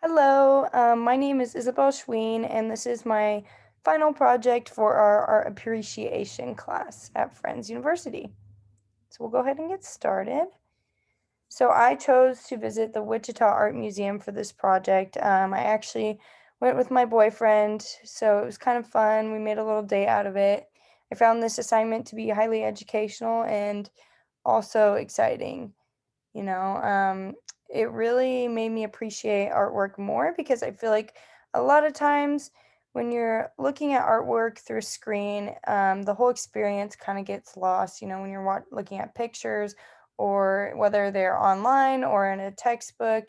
Hello, my name is Isabel Schween, and this is my final project for our art appreciation class at Friends University. So we'll go ahead and get started. So I chose to visit the Wichita Art Museum for this project. I actually went with my boyfriend, so it was kind of fun. We made a little day out of it. I found this assignment to be highly educational and also exciting. You know, it really made me appreciate artwork more because I feel like a lot of times when you're looking at artwork through a screen, the whole experience kind of gets lost. When you're looking at pictures or whether they're online or in a textbook,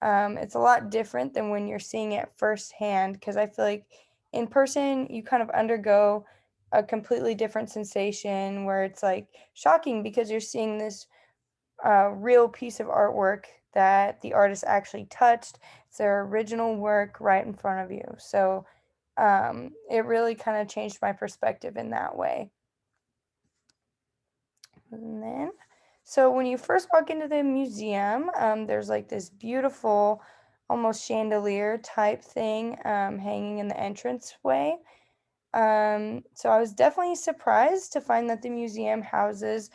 it's a lot different than when you're seeing it firsthand because I feel like in person you kind of undergo a completely different sensation where it's like shocking because you're seeing this real piece of artwork that the artist actually touched. It's their original work right in front of you. So it really kind of changed my perspective in that way. And then, so when you first walk into the museum, there's like this beautiful, almost chandelier type thing hanging in the entranceway. So I was definitely surprised to find that the museum houses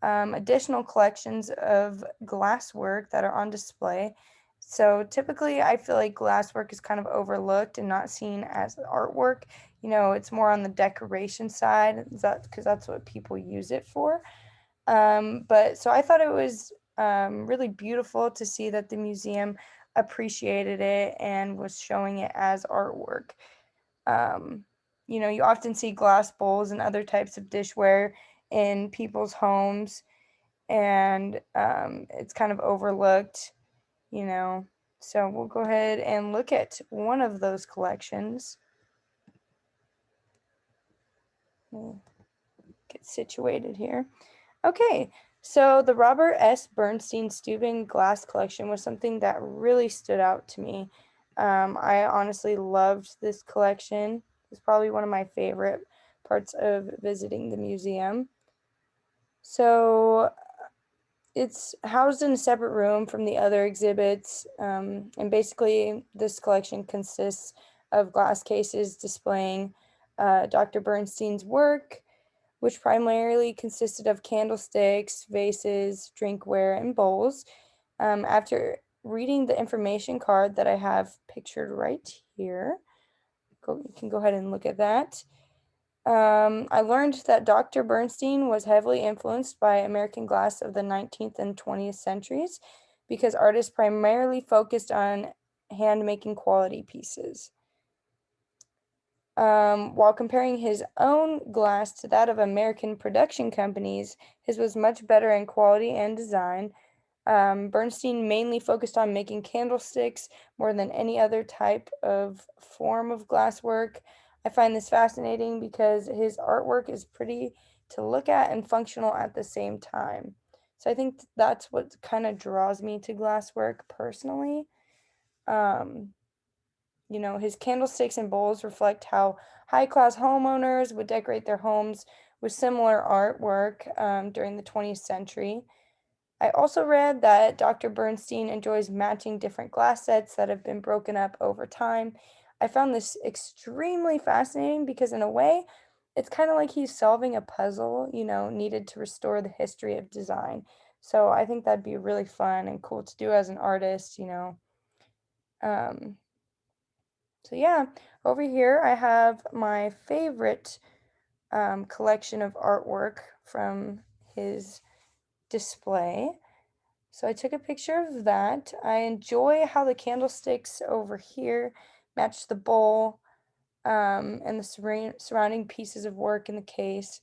additional collections of glasswork that are on display. So typically, I feel like glasswork is kind of overlooked and not seen as artwork. It's more on the decoration side, because that's what people use it for. But so I thought it was really beautiful to see that the museum appreciated it and was showing it as artwork. Um, you often see glass bowls and other types of dishware in people's homes, and it's kind of overlooked, you know. So we'll go ahead and look at one of those collections. We'll get situated here. Okay, so the Robert S. Bernstein Steuben glass collection was something that really stood out to me. I honestly loved this collection. It's probably one of my favorite parts of visiting the museum. So it's housed in a separate room from the other exhibits, and basically this collection consists of glass cases displaying Dr. Bernstein's work, which primarily consisted of candlesticks, vases, drinkware, and bowls. After reading the information card that I have pictured right here, you can go ahead and look at that. I learned that Dr. Bernstein was heavily influenced by American glass of the 19th and 20th centuries because artists primarily focused on hand making quality pieces. While comparing his own glass to that of American production companies, his was much better in quality and design. Bernstein mainly focused on making candlesticks more than any other type of form of glasswork. I find this fascinating because his artwork is pretty to look at and functional at the same time. So I think that's what kind of draws me to glasswork personally. Um, his candlesticks and bowls reflect how high-class homeowners would decorate their homes with similar artwork during the 20th century. I also read that Dr. Bernstein enjoys matching different glass sets that have been broken up over time. I found this extremely fascinating because, in a way, it's kind of like he's solving a puzzle, needed to restore the history of design. So I think that'd be really fun and cool to do as an artist. Um, so yeah, over here I have my favorite collection of artwork from his display. So I took a picture of that. I enjoy how the candlesticks over here match the bowl and the surrounding pieces of work in the case.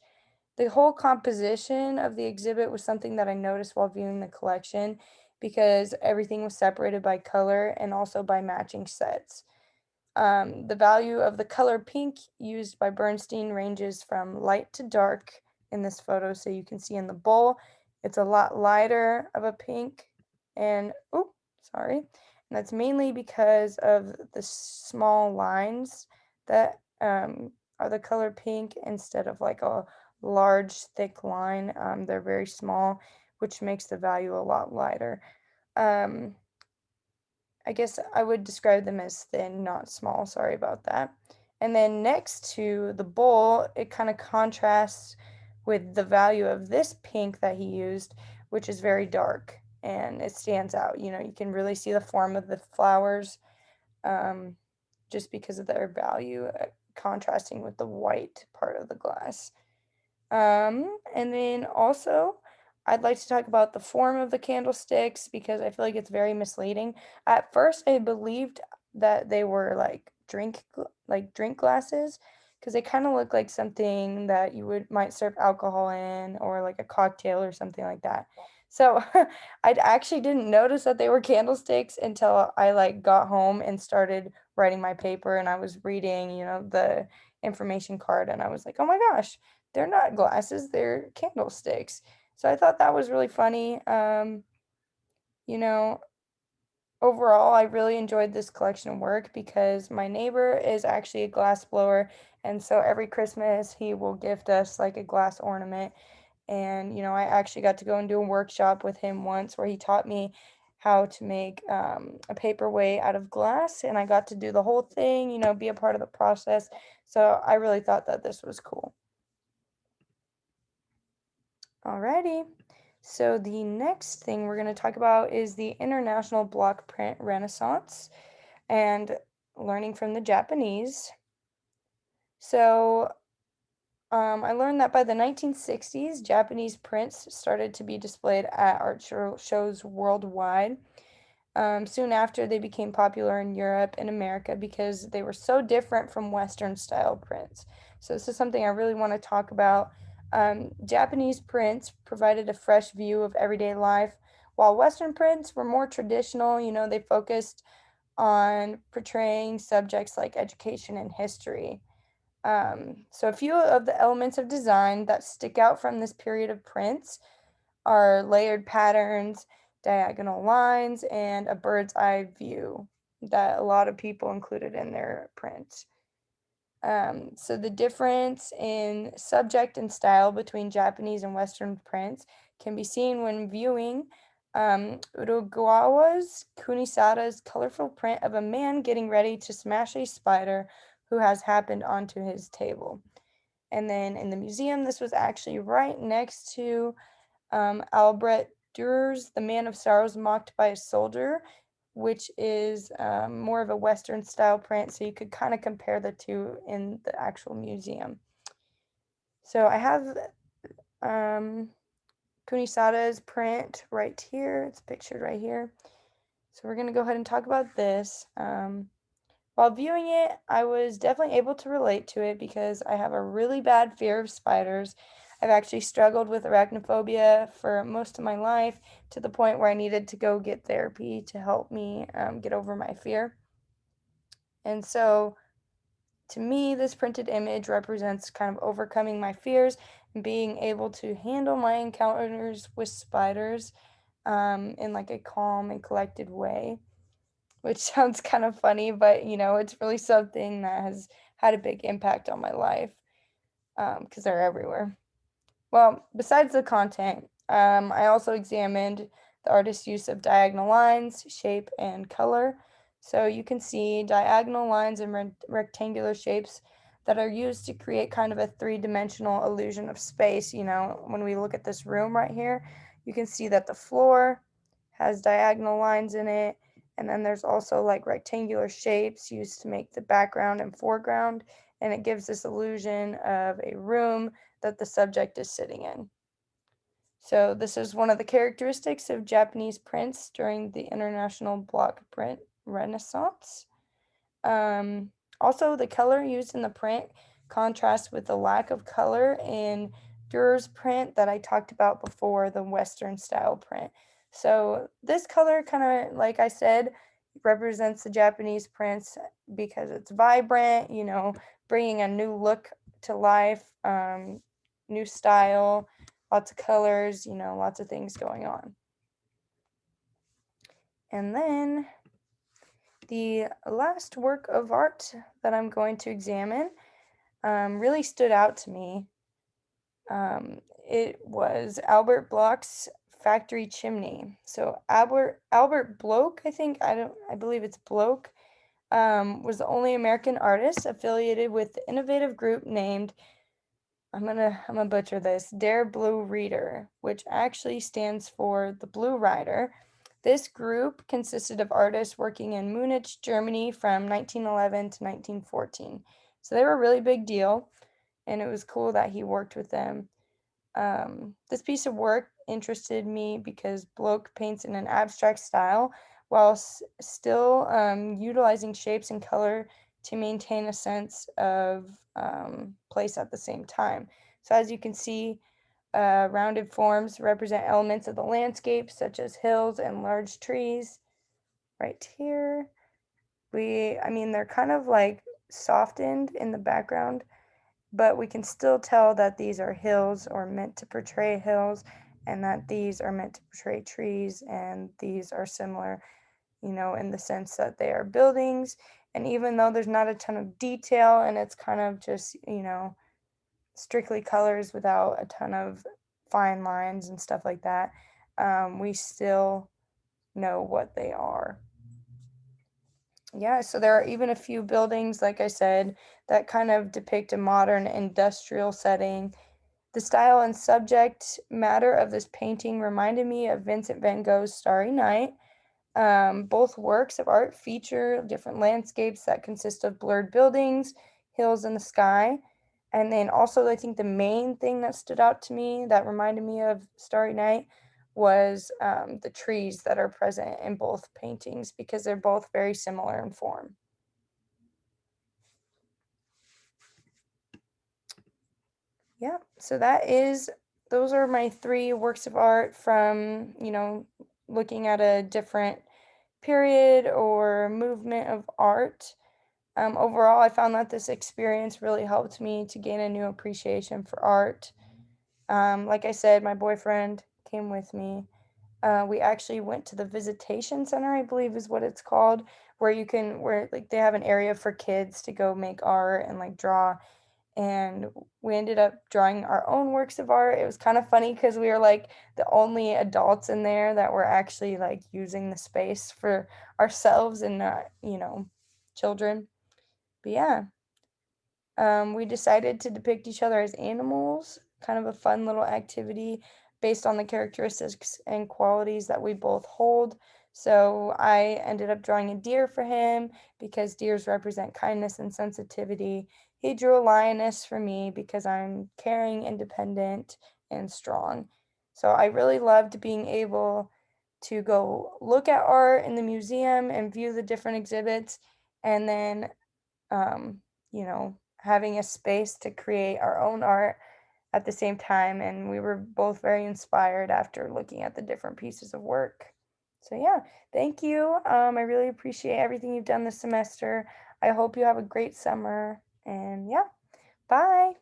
The whole composition of the exhibit was something that I noticed while viewing the collection because everything was separated by color and also by matching sets. The value of the color pink used by Bernstein ranges from light to dark in this photo. So you can see in the bowl, it's a lot lighter of a pink. And, oh, sorry. And that's mainly because of the small lines that are the color pink instead of like a large, thick line. They're very small, which makes the value a lot lighter. Um, I guess I would describe them as thin, not small. Sorry about that. And then next to the bowl, it kind of contrasts with the value of this pink that he used, which is very dark and it stands out. You know, you can really see the form of the flowers um, just because of their value, contrasting with the white part of the glass. And then also, I'd like to talk about the form of the candlesticks because I feel like it's very misleading. At first, I believed that they were like drink glasses because they kind of look like something that you would might serve alcohol in or like a cocktail or something like that. So I actually didn't notice that they were candlesticks until I like got home and started writing my paper and I was reading, you know, the information card and I was like, "Oh my gosh, they're not glasses, they're candlesticks." So I thought that was really funny. You know, overall, I really enjoyed this collection of work because my neighbor is actually a glass blower, and so every Christmas he will gift us like a glass ornament. And you know, I actually got to go and do a workshop with him once where he taught me how to make a paperweight out of glass, and I got to do the whole thing, you know, be a part of the process. So I really thought that this was cool. Alrighty. So the next thing we're going to talk about is the International Block Print Renaissance and learning from the Japanese. So I learned that by the 1960s, Japanese prints started to be displayed at art shows worldwide. Soon after, they became popular in Europe and America because they were so different from Western style prints. So, this is something I really want to talk about. Japanese prints provided a fresh view of everyday life, while Western prints were more traditional. You know, they focused on portraying subjects like education and history. So, a few of the elements of design that stick out from this period of prints are layered patterns, diagonal lines, and a bird's eye view that a lot of people included in their prints. So the difference in subject and style between Japanese and Western prints can be seen when viewing Uruguaya's Kunisada's colorful print of a man getting ready to smash a spider who has happened onto his table. And then in the museum, this was actually right next to Albrecht Dürer's The Man of Sorrows Mocked by a Soldier, which is more of a Western style print, so you could kind of compare the two in the actual museum. So I have Kunisada's print right here. It's pictured right here. So we're going to go ahead and talk about this. While viewing it, I was definitely able to relate to it because I have a really bad fear of spiders. I've actually struggled with arachnophobia for most of my life to the point where I needed to go get therapy to help me get over my fear. And so, to me, this printed image represents kind of overcoming my fears and being able to handle my encounters with spiders in like a calm and collected way, which sounds kind of funny, but you know, it's really something that has had a big impact on my life because they're everywhere. Well, besides the content, I also examined the artist's use of diagonal lines, shape, and color. So you can see diagonal lines and rectangular shapes that are used to create kind of a three-dimensional illusion of space. You know, when we look at this room right here, you can see that the floor has diagonal lines in it, and then there's also like rectangular shapes used to make the background and foreground, and it gives this illusion of a room that the subject is sitting in. So this is one of the characteristics of Japanese prints during the International Block Print Renaissance. Um, Also, the color used in the print contrasts with the lack of color in Durer's print that I talked about before, the Western style print. So this color kind of, like I said, represents the Japanese prints because it's vibrant, you know, bringing a new look to life, new style, lots of colors, you know, lots of things going on. And then the last work of art that I'm going to examine really stood out to me. It was Albert Bloch's factory chimney. So Albert Bloch, I believe it's Bloch, was the only American artist affiliated with the innovative group named, I'm gonna butcher this, Der Blue Reader, which actually stands for the Blue Rider. This group consisted of artists working in Munich, Germany from 1911 to 1914. So they were a really big deal, and it was cool that he worked with them. This piece of work interested me because Bloch paints in an abstract style while still utilizing shapes and color to maintain a sense of place at the same time. So as you can see, rounded forms represent elements of the landscape, such as hills and large trees. Right here, they're kind of like softened in the background, but we can still tell that these are hills or meant to portray hills, and that these are meant to portray trees, and these are similar, in the sense that they are buildings. And even though there's not a ton of detail and it's kind of just, strictly colors without a ton of fine lines and stuff like that, we still know what they are. Yeah, so there are even a few buildings, like I said, that kind of depict a modern industrial setting. The style and subject matter of this painting reminded me of Vincent van Gogh's Starry Night. Both works of art feature different landscapes that consist of blurred buildings, hills, and the sky. And then also, I think the main thing that stood out to me that reminded me of Starry Night was the trees that are present in both paintings because they're both very similar in form. Yeah, so those are my three works of art from, looking at a different period or movement of art. Overall, I found that this experience really helped me to gain a new appreciation for art. Like I said, my boyfriend came with me. We actually went to the visitation center, I believe is what it's called, where like they have an area for kids to go make art and like draw. And we ended up drawing our own works of art. It was kind of funny because we were like the only adults in there that were actually like using the space for ourselves and not, children. But yeah, we decided to depict each other as animals, kind of a fun little activity based on the characteristics and qualities that we both hold. So I ended up drawing a deer for him because deers represent kindness and sensitivity. He drew a lioness for me because I'm caring, independent, and strong. So I really loved being able to go look at art in the museum and view the different exhibits, and then having a space to create our own art at the same time. And we were both very inspired after looking at the different pieces of work. So, yeah, thank you. I really appreciate everything you've done this semester. I hope you have a great summer. And yeah, bye.